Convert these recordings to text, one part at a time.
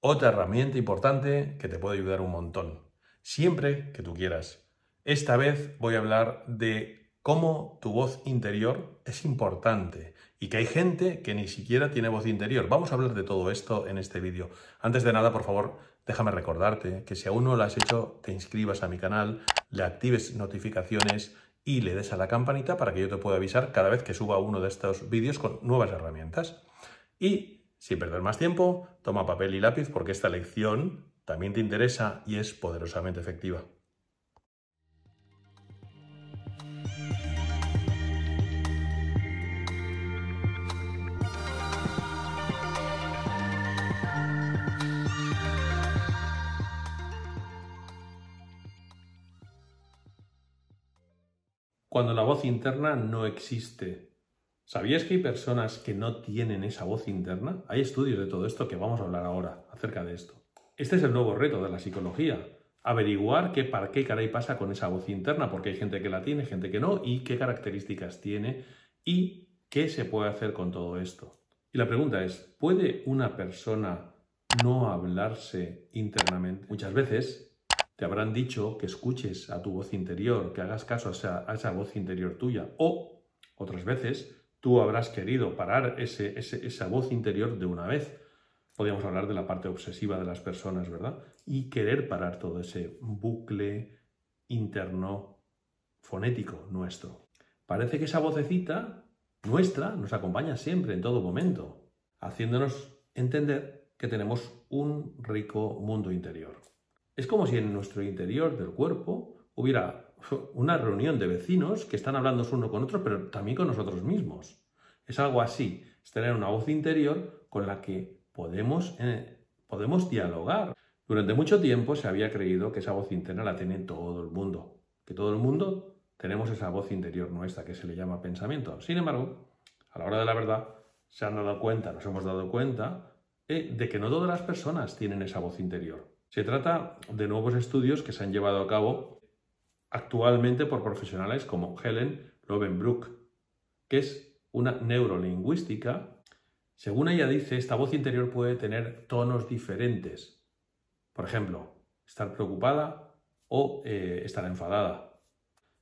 Otra herramienta importante que te puede ayudar un montón, siempre que tú quieras. Esta vez voy a hablar de cómo tu voz interior es importante y que hay gente que ni siquiera tiene voz interior. Vamos a hablar de todo esto en este vídeo. Antes de nada, por favor, déjame recordarte que si aún no lo has hecho, te inscribas a mi canal, le actives notificaciones y le des a la campanita para que yo te pueda avisar cada vez que suba uno de estos vídeos con nuevas herramientas. Y sin perder más tiempo, toma papel y lápiz porque esta lección también te interesa y es poderosamente efectiva. Cuando la voz interna no existe. ¿Sabías que hay personas que no tienen esa voz interna? Hay estudios de todo esto que vamos a hablar ahora acerca de esto. Este es el nuevo reto de la psicología. Averiguar para qué caray pasa con esa voz interna, porque hay gente que la tiene, gente que no, y qué características tiene y qué se puede hacer con todo esto. Y la pregunta es, ¿puede una persona no hablarse internamente? Muchas veces te habrán dicho que escuches a tu voz interior, que hagas caso a esa voz interior tuya, o otras veces tú habrás querido parar esa voz interior de una vez. Podríamos hablar de la parte obsesiva de las personas, ¿verdad? Y querer parar todo ese bucle interno fonético nuestro. Parece que esa vocecita nuestra nos acompaña siempre, en todo momento, haciéndonos entender que tenemos un rico mundo interior. Es como si en nuestro interior del cuerpo hubiera una reunión de vecinos que están hablando uno con otro, pero también con nosotros mismos. Es algo así, es tener una voz interior con la que podemos dialogar. Durante mucho tiempo se había creído que esa voz interna la tiene todo el mundo, que todo el mundo tenemos esa voz interior nuestra que se le llama pensamiento. Sin embargo, a la hora de la verdad, nos hemos dado cuenta de que no todas las personas tienen esa voz interior. Se trata de nuevos estudios que se han llevado a cabo actualmente por profesionales como Helen Lovenbrook, que es una neurolingüística. Según ella dice, esta voz interior puede tener tonos diferentes. Por ejemplo, estar preocupada o estar enfadada.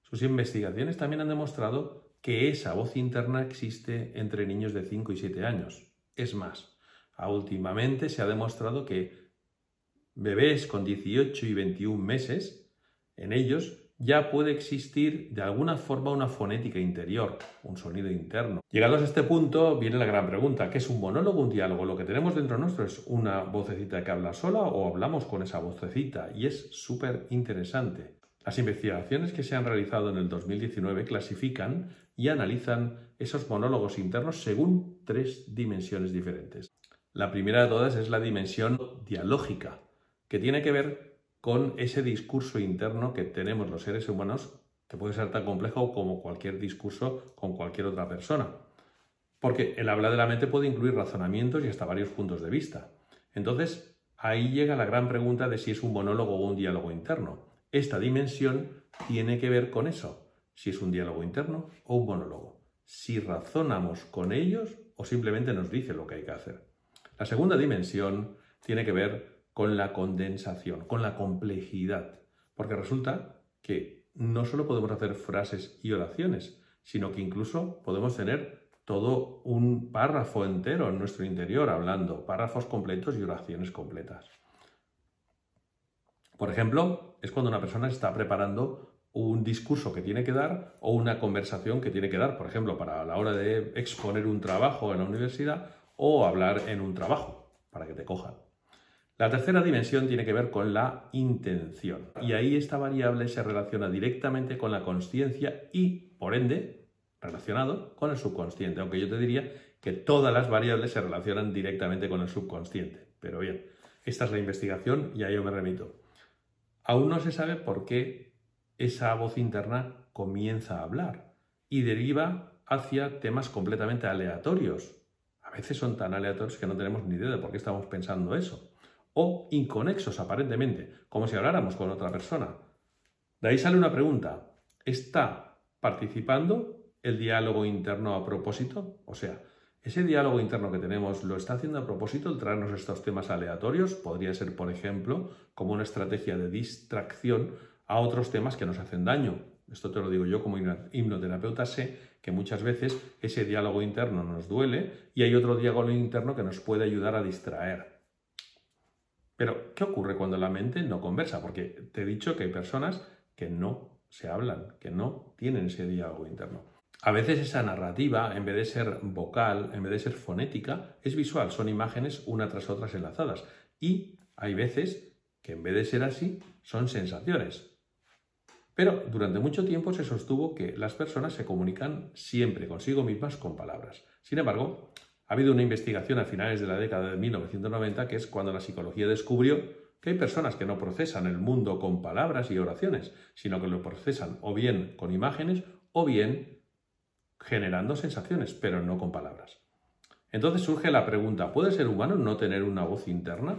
Sus investigaciones también han demostrado que esa voz interna existe entre niños de 5 y 7 años. Es más, últimamente se ha demostrado que bebés con 18 y 21 meses, en ellos ya puede existir de alguna forma una fonética interior, un sonido interno. Llegados a este punto viene la gran pregunta, ¿qué es un monólogo, un diálogo? ¿Lo que tenemos dentro nuestro es una vocecita que habla sola o hablamos con esa vocecita? Y es súper interesante. Las investigaciones que se han realizado en el 2019 clasifican y analizan esos monólogos internos según 3 dimensiones diferentes. La primera de todas es la dimensión dialógica, que tiene que ver con ese discurso interno que tenemos los seres humanos, que puede ser tan complejo como cualquier discurso con cualquier otra persona. Porque el habla de la mente puede incluir razonamientos y hasta varios puntos de vista. Entonces, ahí llega la gran pregunta de si es un monólogo o un diálogo interno. Esta dimensión tiene que ver con eso, si es un diálogo interno o un monólogo. Si razonamos con ellos o simplemente nos dice lo que hay que hacer. La segunda dimensión tiene que ver con la condensación, con la complejidad, porque resulta que no solo podemos hacer frases y oraciones, sino que incluso podemos tener todo un párrafo entero en nuestro interior hablando, párrafos completos y oraciones completas. Por ejemplo, es cuando una persona está preparando un discurso que tiene que dar o una conversación que tiene que dar, por ejemplo, para la hora de exponer un trabajo en la universidad o hablar en un trabajo, para que te cojan. La tercera dimensión tiene que ver con la intención. Y ahí esta variable se relaciona directamente con la consciencia y, por ende, relacionado con el subconsciente. Aunque yo te diría que todas las variables se relacionan directamente con el subconsciente. Pero bien, esta es la investigación y a ello me remito. Aún no se sabe por qué esa voz interna comienza a hablar y deriva hacia temas completamente aleatorios. A veces son tan aleatorios que no tenemos ni idea de por qué estamos pensando eso. O inconexos aparentemente, como si habláramos con otra persona. De ahí sale una pregunta. ¿Está participando el diálogo interno a propósito? O sea, ese diálogo interno que tenemos lo está haciendo a propósito el traernos estos temas aleatorios. Podría ser, por ejemplo, como una estrategia de distracción a otros temas que nos hacen daño. Esto te lo digo yo como hipnoterapeuta, sé que muchas veces ese diálogo interno nos duele y hay otro diálogo interno que nos puede ayudar a distraer. Pero, ¿qué ocurre cuando la mente no conversa? Porque te he dicho que hay personas que no se hablan, que no tienen ese diálogo interno. A veces esa narrativa, en vez de ser vocal, en vez de ser fonética, es visual, son imágenes una tras otras enlazadas. Y hay veces que en vez de ser así, son sensaciones. Pero durante mucho tiempo se sostuvo que las personas se comunican siempre consigo mismas con palabras. Sin embargo, ha habido una investigación a finales de la década de 1990, que es cuando la psicología descubrió que hay personas que no procesan el mundo con palabras y oraciones, sino que lo procesan o bien con imágenes o bien generando sensaciones, pero no con palabras. Entonces surge la pregunta, ¿puede el ser humano no tener una voz interna?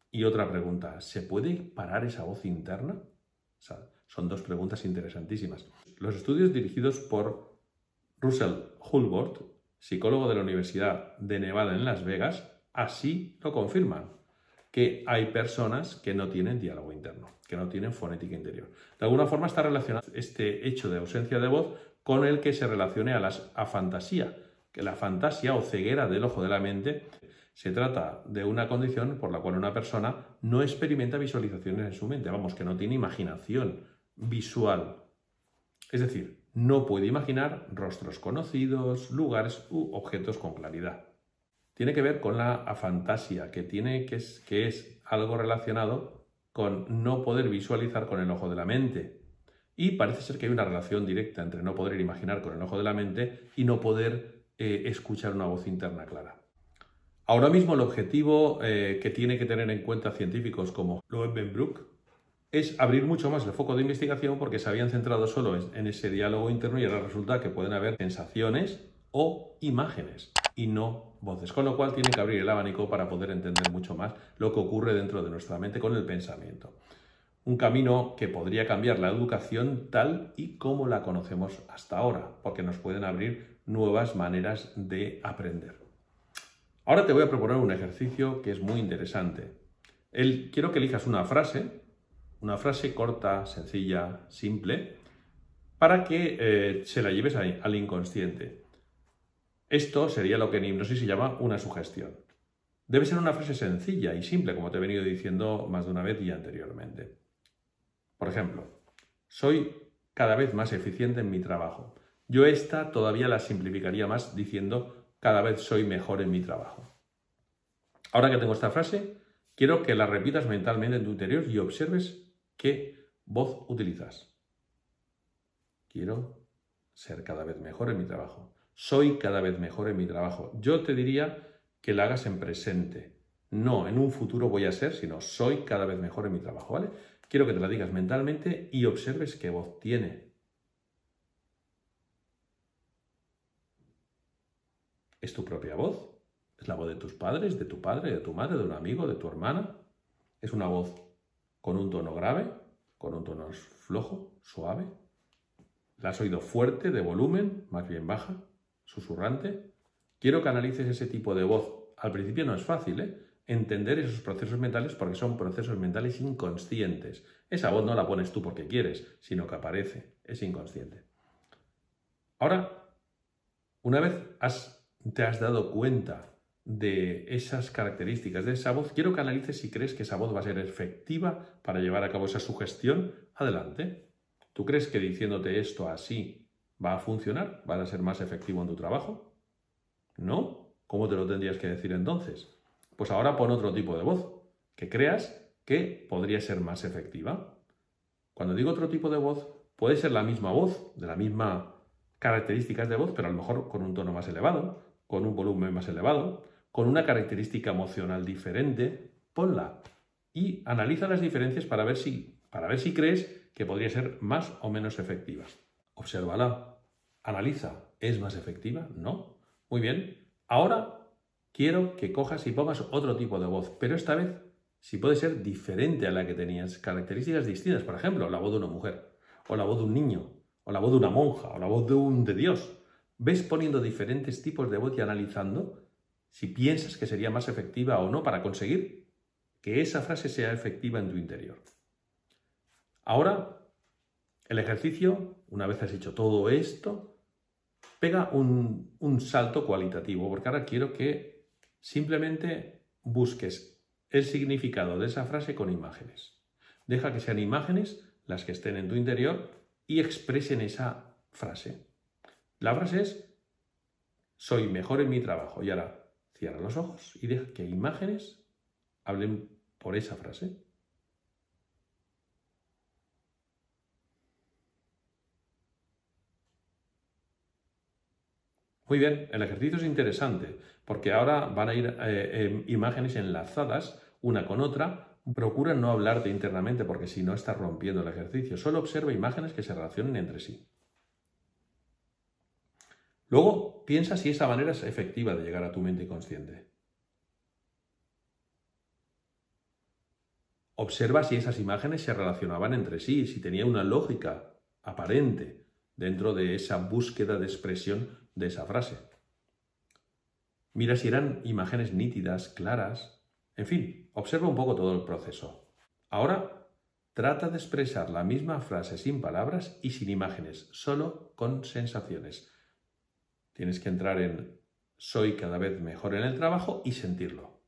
Y otra pregunta, ¿se puede parar esa voz interna? O sea, son dos preguntas interesantísimas. Los estudios dirigidos por Russell Hulbert, psicólogo de la Universidad de Nevada en Las Vegas, así lo confirman, que hay personas que no tienen diálogo interno, que no tienen fonética interior. De alguna forma está relacionado este hecho de ausencia de voz con el que se relacione a fantasía, que la fantasía o ceguera del ojo de la mente se trata de una condición por la cual una persona no experimenta visualizaciones en su mente, vamos, que no tiene imaginación visual. Es decir, no puede imaginar rostros conocidos, lugares u objetos con claridad. Tiene que ver con la afantasia, que es algo relacionado con no poder visualizar con el ojo de la mente. Y parece ser que hay una relación directa entre no poder imaginar con el ojo de la mente y no poder escuchar una voz interna clara. Ahora mismo el objetivo que tiene que tener en cuenta científicos como Loewenbrock es abrir mucho más el foco de investigación, porque se habían centrado solo en ese diálogo interno y ahora resulta que pueden haber sensaciones o imágenes y no voces, con lo cual tienen que abrir el abanico para poder entender mucho más lo que ocurre dentro de nuestra mente con el pensamiento. Un camino que podría cambiar la educación tal y como la conocemos hasta ahora, porque nos pueden abrir nuevas maneras de aprender. Ahora te voy a proponer un ejercicio que es muy interesante. Quiero que elijas una frase corta, sencilla, simple, para que se la lleves al inconsciente. Esto sería lo que en hipnosis se llama una sugestión. Debe ser una frase sencilla y simple, como te he venido diciendo más de una vez y anteriormente. Por ejemplo, soy cada vez más eficiente en mi trabajo. Yo esta todavía la simplificaría más diciendo cada vez soy mejor en mi trabajo. Ahora que tengo esta frase, quiero que la repitas mentalmente en tu interior y observes qué voz utilizas. Quiero ser cada vez mejor en mi trabajo. Soy cada vez mejor en mi trabajo. Yo te diría que la hagas en presente. No en un futuro voy a ser, sino soy cada vez mejor en mi trabajo, ¿vale? Quiero que te la digas mentalmente y observes qué voz tiene. ¿Es tu propia voz? ¿Es la voz de tus padres, de tu padre, de tu madre, de un amigo, de tu hermana? ¿Es una voz con un tono grave, con un tono flojo, suave? ¿La has oído fuerte, de volumen, más bien baja, susurrante? Quiero que analices ese tipo de voz. Al principio no es fácil, entender esos procesos mentales, porque son procesos mentales inconscientes. Esa voz no la pones tú porque quieres, sino que aparece, es inconsciente. Ahora, una vez te has dado cuenta de esas características de esa voz, quiero que analices si crees que esa voz va a ser efectiva para llevar a cabo esa sugestión. Adelante. ¿Tú crees que diciéndote esto así va a funcionar? ¿Va a ser más efectivo en tu trabajo? ¿No? ¿Cómo te lo tendrías que decir entonces? Pues ahora pon otro tipo de voz que creas que podría ser más efectiva. Cuando digo otro tipo de voz, puede ser la misma voz, de la misma características de voz, pero a lo mejor con un tono más elevado, con un volumen más elevado, con una característica emocional diferente. Ponla y analiza las diferencias para ver si crees que podría ser más o menos efectiva. Obsérvala, analiza. ¿Es más efectiva? ¿No? Muy bien. Ahora quiero que cojas y pongas otro tipo de voz, pero esta vez si puede ser diferente a la que tenías, características distintas. Por ejemplo, la voz de una mujer, o la voz de un niño, o la voz de una monja, o la voz de Dios. ves poniendo diferentes tipos de voz y analizando si piensas que sería más efectiva o no para conseguir que esa frase sea efectiva en tu interior. Ahora, el ejercicio, una vez has hecho todo esto, pega un salto cualitativo, porque ahora quiero que simplemente busques el significado de esa frase con imágenes. Deja que sean imágenes las que estén en tu interior y expresen esa frase. La frase es: soy mejor en mi trabajo. Y ahora cierra los ojos y deja que imágenes hablen por esa frase. Muy bien, el ejercicio es interesante porque ahora van a ir imágenes enlazadas una con otra. Procura no hablarte internamente porque si no estás rompiendo el ejercicio. Solo observa imágenes que se relacionen entre sí. Luego piensa si esa manera es efectiva de llegar a tu mente inconsciente. Observa si esas imágenes se relacionaban entre sí, si tenía una lógica aparente dentro de esa búsqueda de expresión de esa frase. Mira si eran imágenes nítidas, claras. En fin, observa un poco todo el proceso. Ahora, trata de expresar la misma frase sin palabras y sin imágenes, solo con sensaciones. Tienes que entrar en soy cada vez mejor en el trabajo y sentirlo.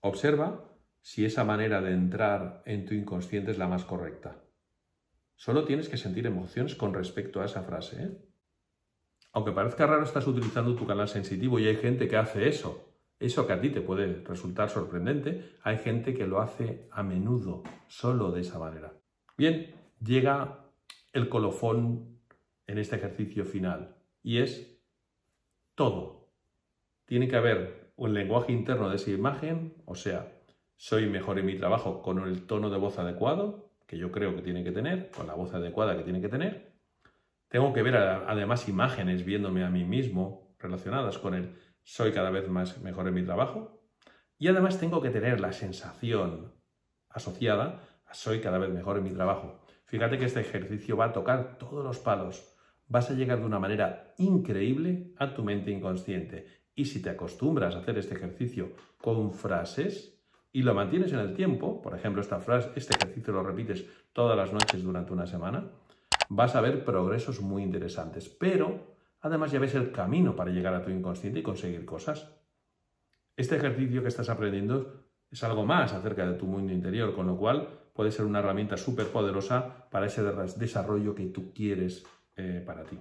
Observa si esa manera de entrar en tu inconsciente es la más correcta. Solo tienes que sentir emociones con respecto a esa frase, ¿eh? Aunque parezca raro, estás utilizando tu canal sensitivo y hay gente que hace eso. Eso que a ti te puede resultar sorprendente, hay gente que lo hace a menudo, solo de esa manera. Bien, llega el colofón en este ejercicio final y es todo. Tiene que haber un lenguaje interno de esa imagen, o sea, soy mejor en mi trabajo con el tono de voz adecuado, que yo creo que tiene que tener, con la voz adecuada que tiene que tener. Tengo que ver además imágenes viéndome a mí mismo relacionadas con el soy cada vez mejor en mi trabajo. Y además tengo que tener la sensación asociada a soy cada vez mejor en mi trabajo. Fíjate que este ejercicio va a tocar todos los palos. Vas a llegar de una manera increíble a tu mente inconsciente. Y si te acostumbras a hacer este ejercicio con frases y lo mantienes en el tiempo, por ejemplo, este ejercicio lo repites todas las noches durante una semana, vas a ver progresos muy interesantes. Pero además ya ves el camino para llegar a tu inconsciente y conseguir cosas. Este ejercicio que estás aprendiendo es algo más acerca de tu mundo interior, con lo cual puede ser una herramienta súper poderosa para ese desarrollo que tú quieres para ti.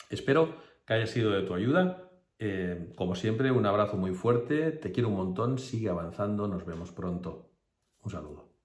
Espero que haya sido de tu ayuda. Como siempre, un abrazo muy fuerte, te quiero un montón, sigue avanzando, nos vemos pronto. Un saludo.